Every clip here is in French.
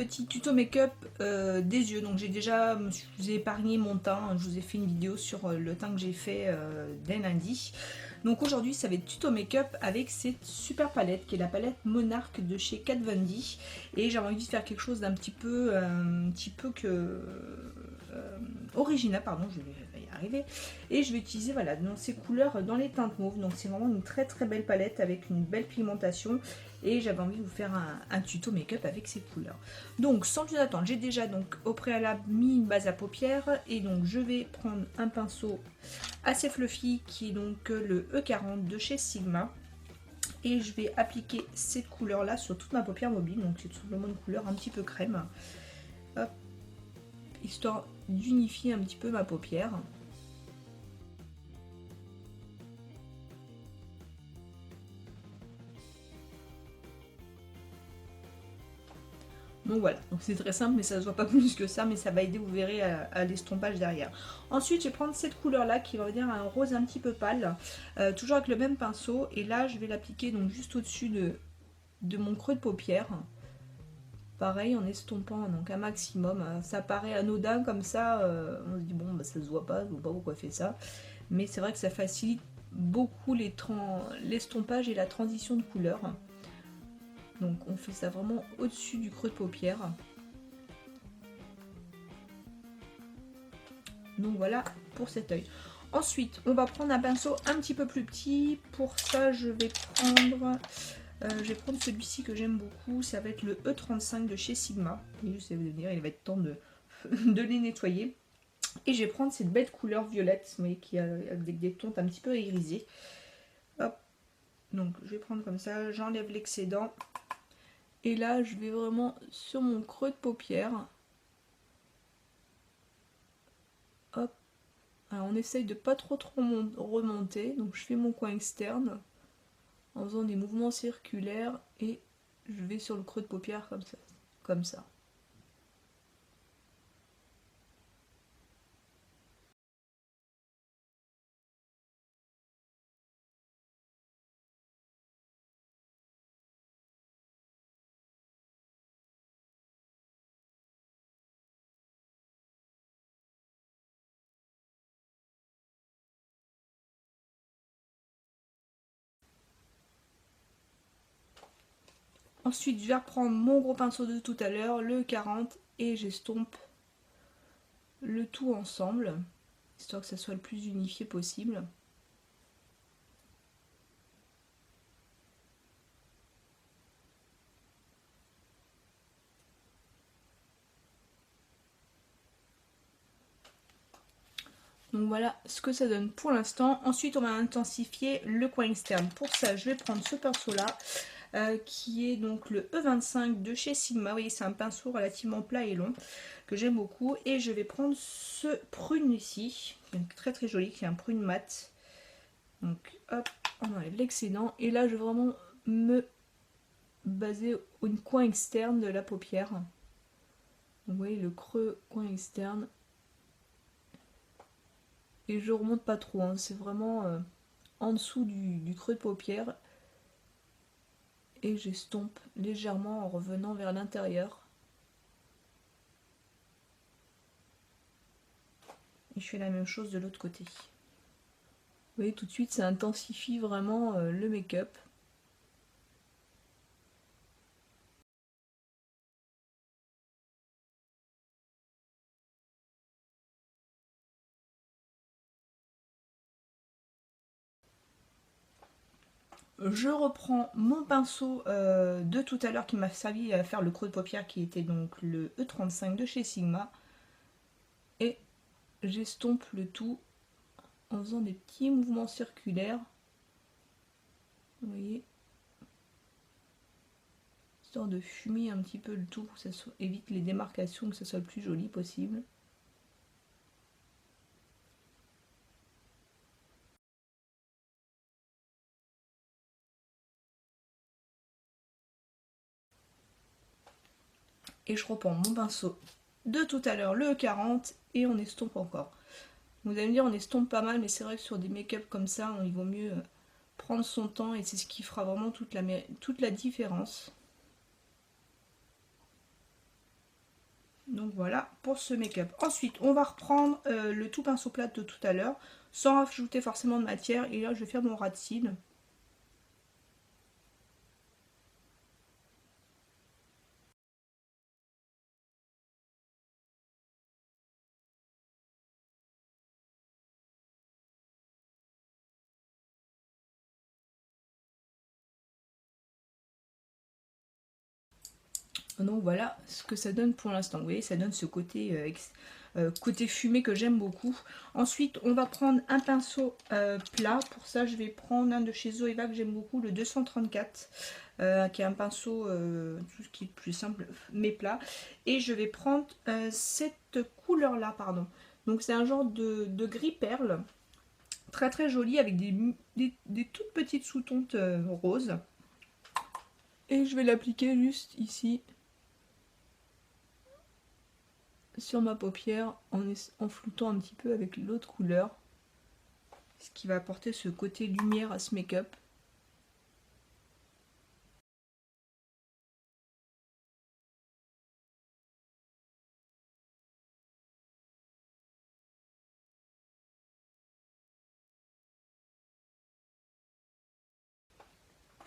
petit tuto make-up des yeux. Donc je vous ai épargné mon teint, hein. Je vous ai fait une vidéo sur le teint que j'ai fait dès lundi. Donc aujourd'hui ça va être tuto make-up avec cette super palette qui est la palette Monarch de chez Kat Von D. Et j'avais envie de faire quelque chose d'un petit peu original, pardon, je vais y arriver. Et je vais utiliser voilà, dans ces couleurs dans les teintes mauves. Donc c'est vraiment une très très belle palette avec une belle pigmentation. Et j'avais envie de vous faire un tuto make-up avec ces couleurs. Donc sans plus attendre, j'ai déjà donc au préalable mis une base à paupières. Et donc je vais prendre un pinceau assez fluffy qui est donc le E40 de chez Sigma. Et je vais appliquer cette couleur là sur toute ma paupière mobile. Donc c'est tout simplement une couleur un petit peu crème. Hop. Histoire d'unifier un petit peu ma paupière. Donc voilà, donc c'est très simple, mais ça ne se voit pas plus que ça, mais ça va aider, vous verrez, à l'estompage derrière. Ensuite, je vais prendre cette couleur-là qui va venir un rose un petit peu pâle, toujours avec le même pinceau, et là, je vais l'appliquer donc juste au-dessus de mon creux de paupière. Pareil, en estompant donc un maximum. Ça paraît anodin comme ça, on se dit bon, bah, ça se voit pas, je ne vois pas pourquoi fait ça. Mais c'est vrai que ça facilite beaucoup l'estompage et la transition de couleur. Donc on fait ça vraiment au-dessus du creux de paupière. Donc voilà pour cet œil. Ensuite, on va prendre un pinceau un petit peu plus petit. Pour ça, je vais prendre celui-ci que j'aime beaucoup. Ça va être le E35 de chez Sigma. Et je sais vous dire, il va être temps de les nettoyer. Et je vais prendre cette belle couleur violette, vous voyez, qui a avec des tons un petit peu irisés. Hop. Donc je vais prendre comme ça, j'enlève l'excédent. Et là, je vais vraiment sur mon creux de paupière. Hop. Alors on essaye de pas trop remonter. Donc je fais mon coin externe en faisant des mouvements circulaires et je vais sur le creux de paupière comme ça. Comme ça. Ensuite, je vais reprendre mon gros pinceau de tout à l'heure, le 40, et j'estompe le tout ensemble, histoire que ça soit le plus unifié possible. Donc voilà ce que ça donne pour l'instant. Ensuite, on va intensifier le coin externe. Pour ça, je vais prendre ce pinceau-là, qui est donc le E25 de chez Sigma. Vous voyez, c'est un pinceau relativement plat et long, que j'aime beaucoup. Et je vais prendre ce prune ici, donc très très joli, qui est un prune mat. Donc hop, on enlève l'excédent. Et là, je vais vraiment me baser au coin externe de la paupière. Donc, vous voyez le creux coin externe. Et je remonte pas trop, hein. C'est vraiment en dessous du creux de paupière. Et j'estompe légèrement en revenant vers l'intérieur. Et je fais la même chose de l'autre côté. Vous voyez, tout de suite, ça intensifie vraiment le make-up. Je reprends mon pinceau de tout à l'heure qui m'a servi à faire le creux de paupière, qui était donc le E35 de chez Sigma. Et j'estompe le tout en faisant des petits mouvements circulaires. Vous voyez, histoire de fumer un petit peu le tout pour que ça évite les démarcations, que ce soit le plus joli possible. Et je reprends mon pinceau de tout à l'heure, le 40, et on estompe encore. Vous allez me dire, on estompe pas mal, mais c'est vrai que sur des make-up comme ça, il vaut mieux prendre son temps, et c'est ce qui fera vraiment toute la différence. Donc voilà pour ce make-up. Ensuite, on va reprendre le tout pinceau plat de tout à l'heure, sans rajouter forcément de matière. Et là, je vais faire mon ras de cils. Donc voilà ce que ça donne pour l'instant. Vous voyez, ça donne ce côté, côté fumé que j'aime beaucoup. Ensuite, on va prendre un pinceau plat. Pour ça, je vais prendre un de chez Zoeva que j'aime beaucoup, le 234, qui est un pinceau tout ce qui est plus simple, mais plat. Et je vais prendre cette couleur-là, pardon. Donc c'est un genre de gris perle, très très joli, avec des toutes petites sous-tontes roses. Et je vais l'appliquer juste ici, sur ma paupière, en floutant un petit peu avec l'autre couleur, ce qui va apporter ce côté lumière à ce make-up.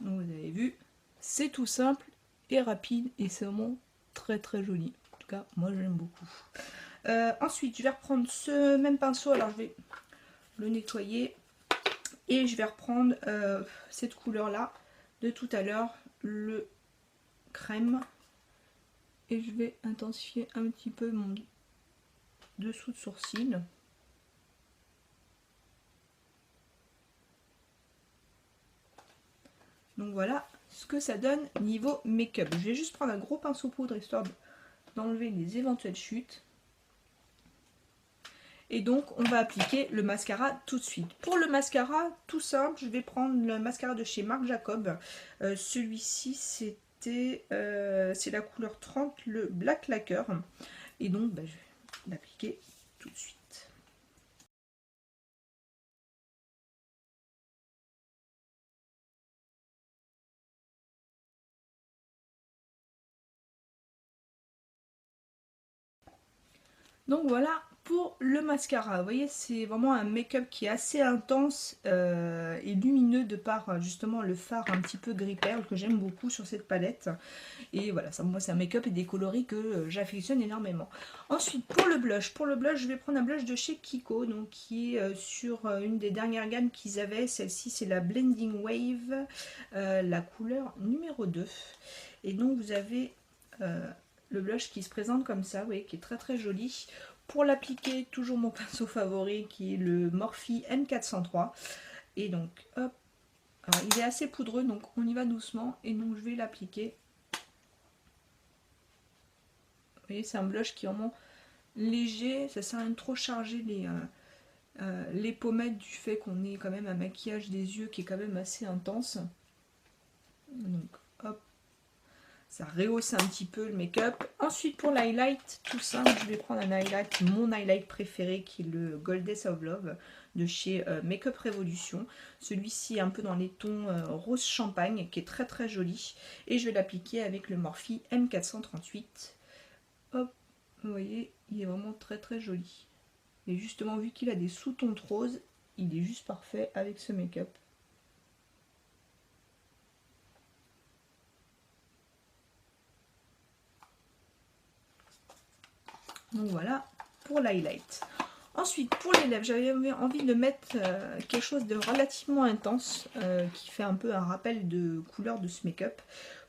Donc vous avez vu, c'est tout simple et rapide, et c'est vraiment très très joli. En tout cas, moi j'aime beaucoup. Ensuite, je vais reprendre ce même pinceau, alors je vais le nettoyer, et je vais reprendre cette couleur-là de tout à l'heure, le crème, et je vais intensifier un petit peu mon dessous de sourcil. Donc voilà ce que ça donne niveau make-up. Je vais juste prendre un gros pinceau poudre histoire d'enlever les éventuelles chutes. Et donc on va appliquer le mascara tout de suite. Pour le mascara, tout simple, je vais prendre le mascara de chez Marc Jacob. Celui-ci c'est la couleur 30, le Black Lacquer. Et donc je vais l'appliquer tout de suite. Donc voilà pour le mascara. Vous voyez, c'est vraiment un make-up qui est assez intense et lumineux de par justement le fard un petit peu gris perle que j'aime beaucoup sur cette palette. Et voilà, ça, moi c'est un make-up et des coloris que j'affectionne énormément. Ensuite pour le blush, je vais prendre un blush de chez Kiko, donc qui est sur une des dernières gammes qu'ils avaient. Celle-ci c'est la Blending Wave, la couleur numéro 2. Et donc vous avez le blush qui se présente comme ça, vous voyez, qui est très très joli. Pour l'appliquer, toujours mon pinceau favori qui est le Morphe M403. Et donc, hop, alors il est assez poudreux, donc on y va doucement. Et donc je vais l'appliquer. Vous voyez, c'est un blush qui est vraiment léger, ça sert à rien de trop charger les pommettes du fait qu'on ait quand même un maquillage des yeux qui est quand même assez intense. Donc, hop. Ça rehausse un petit peu le make-up. Ensuite pour l'highlight, tout simple, je vais prendre un highlight, mon highlight préféré qui est le Goddess of Love de chez Makeup Revolution. Celui-ci est un peu dans les tons rose champagne qui est très très joli. Et je vais l'appliquer avec le Morphe M438. Hop, vous voyez, il est vraiment très très joli. Et justement vu qu'il a des sous-tons roses, il est juste parfait avec ce make-up. Donc voilà pour l'highlight. Ensuite pour les lèvres, j'avais envie de mettre quelque chose de relativement intense qui fait un peu un rappel de couleur de ce make-up.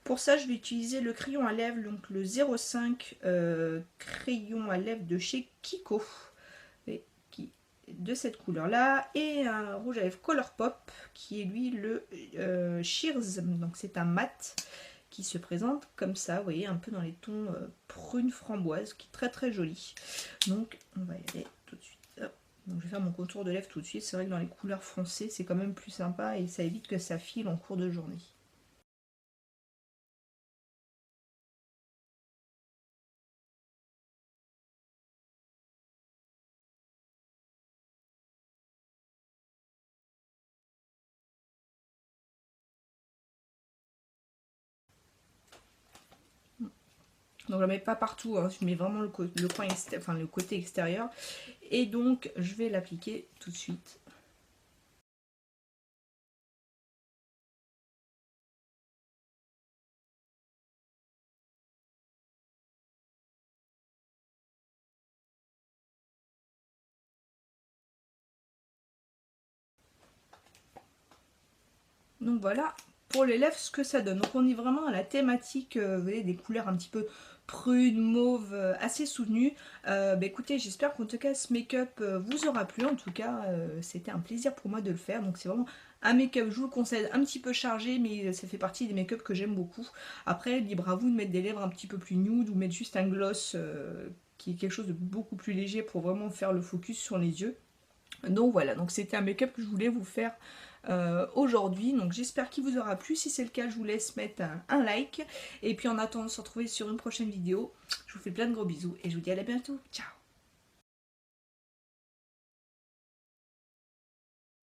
Pour ça je vais utiliser le crayon à lèvres, donc le 05 crayon à lèvres de chez Kiko, et qui de cette couleur là, et un rouge à lèvres Colourpop qui est lui le Shears, donc c'est un mat qui se présente comme ça, vous voyez, un peu dans les tons prune framboise, qui est très très joli. Donc on va y aller tout de suite. Hop. Donc je vais faire mon contour de lèvres tout de suite. C'est vrai que dans les couleurs foncées, c'est quand même plus sympa et ça évite que ça file en cours de journée. Donc je la mets pas partout, hein, je mets vraiment le coin enfin, le côté extérieur. Et donc je vais l'appliquer tout de suite. Donc voilà pour les lèvres ce que ça donne. Donc on est vraiment à la thématique, vous voyez, des couleurs un petit peu prunes, mauve, assez soutenues. Écoutez, j'espère qu'en tout cas ce make-up vous aura plu. En tout cas, c'était un plaisir pour moi de le faire. Donc c'est vraiment un make-up, je vous le conseille, un petit peu chargé, mais ça fait partie des make-up que j'aime beaucoup. Après, libre à vous de mettre des lèvres un petit peu plus nude ou mettre juste un gloss qui est quelque chose de beaucoup plus léger pour vraiment faire le focus sur les yeux. Donc voilà, donc c'était un make-up que je voulais vous faire aujourd'hui. Donc j'espère qu'il vous aura plu. Si c'est le cas, je vous laisse mettre un like. Et puis en attendant de se retrouver sur une prochaine vidéo, je vous fais plein de gros bisous et je vous dis à bientôt. Ciao!